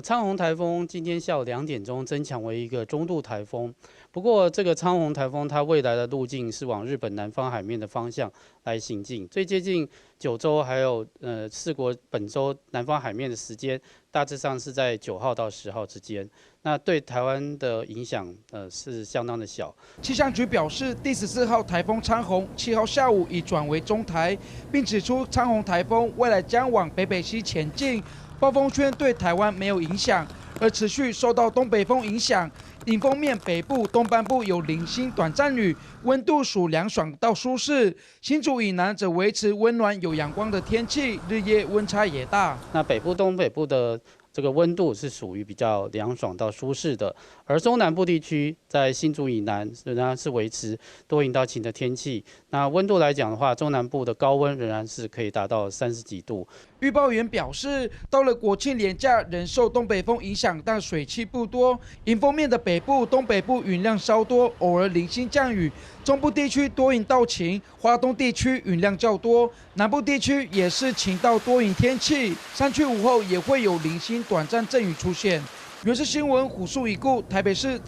昌宏台风今天下午2点钟增强为一个中度台风，不过这个昌宏台风它未来的路径是往日本南方海面的方向来行进，最接近九州还有四国本州南方海面的时间，大致上是在9号到10号之间。那对台湾的影响是相当的小。气象局表示，第14号台风昌宏7号下午已转为中台，并指出昌宏台风未来将往北北西前进。暴风圈对台湾没有影响，而持续受到东北风影响，迎风面北部、东半部有零星短暂雨，温度属凉爽到舒适。新竹以南则维持温暖有阳光的天气，日夜温差也大。那北部、东北部的这个温度是属于比较凉爽到舒适的，而中南部地区在新竹以南仍然是维持多云到晴的天气。那温度来讲的话，中南部的高温仍然是可以达到30几度。预报员表示，到了国庆连假仍受东北风影响，但水汽不多。迎风面的北部、东北部云量稍多，偶尔零星降雨。中部地区多云到晴，花东地区云量较多，南部地区也是晴到多云天气。山区午后也会有零星短暂阵雨出现。原视新闻虎树已故，台北市。